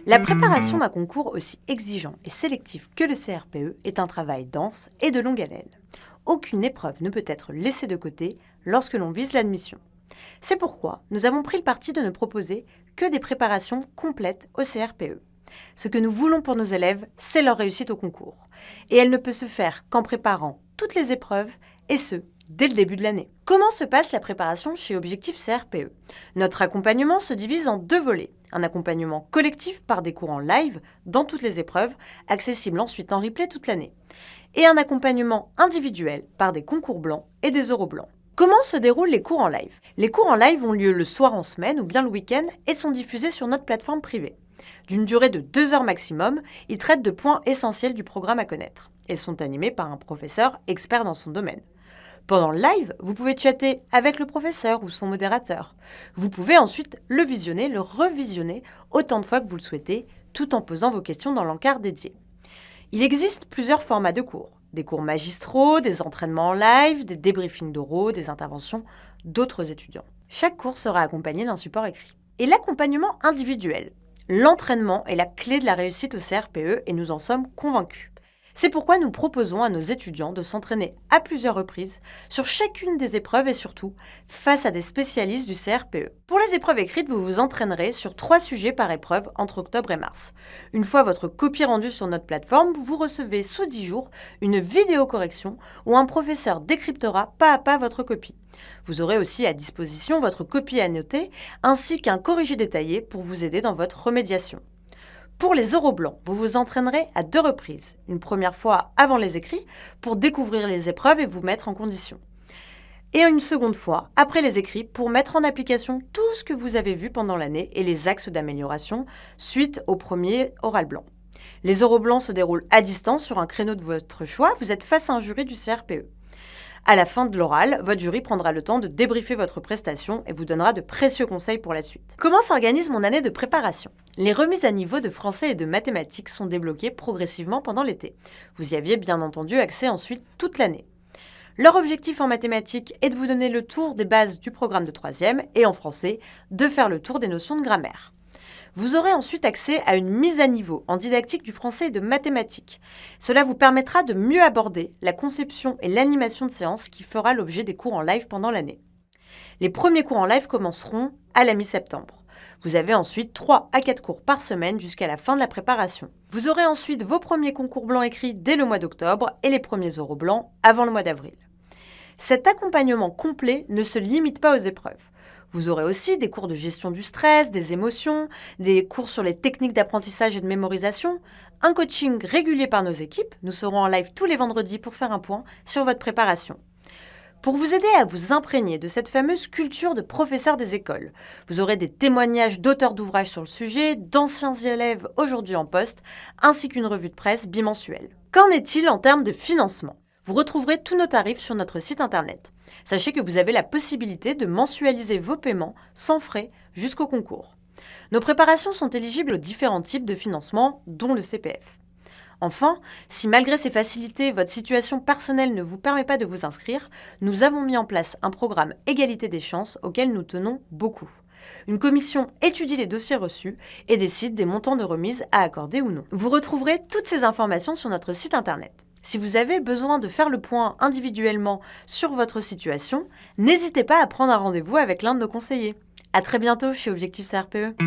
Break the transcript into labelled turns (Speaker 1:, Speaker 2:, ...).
Speaker 1: La préparation d'un concours aussi exigeant et sélectif que le CRPE est un travail dense et de longue haleine. Aucune épreuve ne peut être laissée de côté lorsque l'on vise l'admission. C'est pourquoi nous avons pris le parti de ne proposer que des préparations complètes au CRPE. Ce que nous voulons pour nos élèves, c'est leur réussite au concours. Et elle ne peut se faire qu'en préparant toutes les épreuves, et ce, dès le début de l'année. Comment se passe la préparation chez Objectif CRPE? Notre accompagnement se divise en deux volets. Un accompagnement collectif par des cours en live dans toutes les épreuves, accessibles ensuite en replay toute l'année. Et un accompagnement individuel par des concours blancs et des euros blancs. Comment se déroulent les cours en live? Les cours en live ont lieu le soir en semaine ou bien le week-end et sont diffusés sur notre plateforme privée. D'une durée de 2 heures maximum, ils traitent de points essentiels du programme à connaître et sont animés par un professeur expert dans son domaine. Pendant le live, vous pouvez chatter avec le professeur ou son modérateur. Vous pouvez ensuite le visionner, le revisionner autant de fois que vous le souhaitez, tout en posant vos questions dans l'encart dédié. Il existe plusieurs formats de cours. Des cours magistraux, des entraînements en live, des débriefings d'oraux, des interventions d'autres étudiants. Chaque cours sera accompagné d'un support écrit. Et l'accompagnement individuel. L'entraînement est la clé de la réussite au CRPE et nous en sommes convaincus. C'est pourquoi nous proposons à nos étudiants de s'entraîner à plusieurs reprises sur chacune des épreuves et surtout face à des spécialistes du CRPE. Pour les épreuves écrites, vous vous entraînerez sur 3 sujets par épreuve entre octobre et mars. Une fois votre copie rendue sur notre plateforme, vous recevez sous 10 jours une vidéo correction où un professeur décryptera pas à pas votre copie. Vous aurez aussi à disposition votre copie annotée ainsi qu'un corrigé détaillé pour vous aider dans votre remédiation. Pour les euros blancs, vous vous entraînerez à 2 reprises. Une première fois avant les écrits pour découvrir les épreuves et vous mettre en condition. Et une seconde fois après les écrits pour mettre en application tout ce que vous avez vu pendant l'année et les axes d'amélioration suite au premier oral blanc. Les euros blancs se déroulent à distance sur un créneau de votre choix. Vous êtes face à un jury du CRPE. À la fin de l'oral, votre jury prendra le temps de débriefer votre prestation et vous donnera de précieux conseils pour la suite. Comment s'organise mon année de préparation? Les remises à niveau de français et de mathématiques sont débloquées progressivement pendant l'été. Vous y aviez bien entendu accès ensuite toute l'année. Leur objectif en mathématiques est de vous donner le tour des bases du programme de 3e et en français, de faire le tour des notions de grammaire. Vous aurez ensuite accès à une mise à niveau en didactique du français et de mathématiques. Cela vous permettra de mieux aborder la conception et l'animation de séances qui fera l'objet des cours en live pendant l'année. Les premiers cours en live commenceront à la mi-septembre. Vous avez ensuite 3 à 4 cours par semaine jusqu'à la fin de la préparation. Vous aurez ensuite vos premiers concours blancs écrits dès le mois d'octobre et les premiers euros blancs avant le mois d'avril. Cet accompagnement complet ne se limite pas aux épreuves. Vous aurez aussi des cours de gestion du stress, des émotions, des cours sur les techniques d'apprentissage et de mémorisation, un coaching régulier par nos équipes. Nous serons en live tous les vendredis pour faire un point sur votre préparation. Pour vous aider à vous imprégner de cette fameuse culture de professeur des écoles, vous aurez des témoignages d'auteurs d'ouvrages sur le sujet, d'anciens élèves aujourd'hui en poste, ainsi qu'une revue de presse bimensuelle. Qu'en est-il en termes de financement ? Vous retrouverez tous nos tarifs sur notre site internet. Sachez que vous avez la possibilité de mensualiser vos paiements sans frais jusqu'au concours. Nos préparations sont éligibles aux différents types de financement, dont le CPF. Enfin, si malgré ces facilités, votre situation personnelle ne vous permet pas de vous inscrire, nous avons mis en place un programme égalité des chances auquel nous tenons beaucoup. Une commission étudie les dossiers reçus et décide des montants de remise à accorder ou non. Vous retrouverez toutes ces informations sur notre site internet. Si vous avez besoin de faire le point individuellement sur votre situation, n'hésitez pas à prendre un rendez-vous avec l'un de nos conseillers. À très bientôt chez Objectif CRPE.